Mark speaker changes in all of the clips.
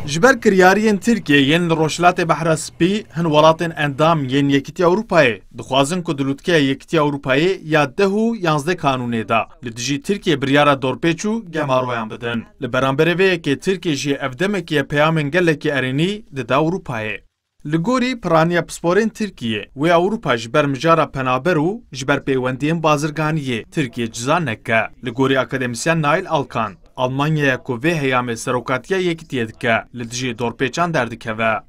Speaker 1: جبر کریارین ترکیه ین روشلات بحر سپی هن ولاتن اندام ین یکیتی اروپای دخوازن که دلوتکه یکیتی اروپای یا دهو یانزده کانونه دا لدجی ترکیه بریارا دورپیچو گمارویان بدن لبرانبره وی که ترکیه جی افدمکی پیامن گلکی ارینی دا اروپای لگوری پرانیا پسپورین ترکیه و اروپا جبر مجارا پنابرو جبر پیوندین بازرگانیه ترکیه جزان نکه لگوری اکادمیسیان نایل آلکان Almanya'ya kuvve heyame serokatiya yekitiye dike li dijî dorpêçan derdikeve.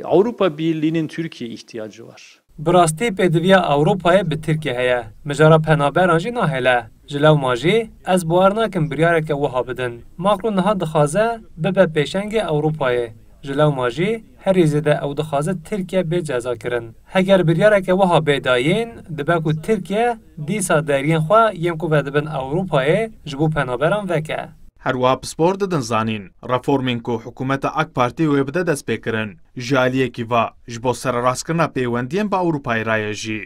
Speaker 2: Avrupa Birliği'nin Türkiye ihtiyacı var.
Speaker 3: Bi rastî pêdiviya Ewropayê bi Tirkiye heye. Mijara penaberan jî nahêle. Ji lewma jî ez bawer nakim biryareke wiha bidin. Macron niha dixwaze bibe pêşengê Ewropayê. Ji lewma jî herî zêde ew dixwaze Tirkiye bê cezakirin. Heger biryareke wiha bêdayên dibe ku Tirkiye dîsa deriyên xwe yên ku vedibin Ewropayê ji bo penaberan veke.
Speaker 1: هروا پسپور ددن زانین رفورمین کو حکومت اک پارتی و بده دست بکرن جالیه کی وا جبو سر راسکرنا پیوندین با اروپای رایجی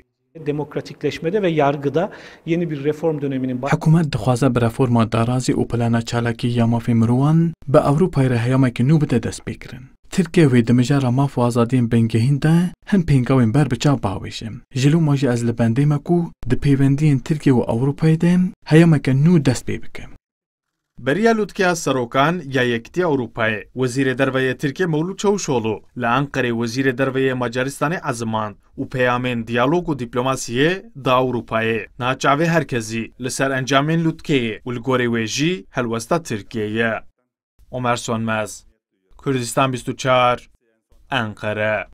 Speaker 4: Demokratikleşmede ve yargıda yeni bir reform döneminin
Speaker 5: حکومت دخوازه به رفورما دارازی و پلانا چالاکی یا مافی مروان به اروپای رهیاما که نو بده دست بکرن. ترکیه وی دمجارا ماف و آزادین بنگهین ده هم پینگاوین بر بچا باویشم. جلو ماجی از لبنده مکو ده پیوندین ترکیه و اروپای ده هیاما که نو دست بکم.
Speaker 1: بریا لوتکیا سروکان یا یکتی اروپای وزیر درویه ترکیه مولود چاوشولو لانقره وزیر درویه مجارستان عزمان و پیامین دیالوگ و دیپلماسیه دا اروپای ناچاوه هرکزی لسر انجامین لوتکیه و لگوری ویجی هلوستا ترکیه. عمر سونمز کردستان 24 انقره.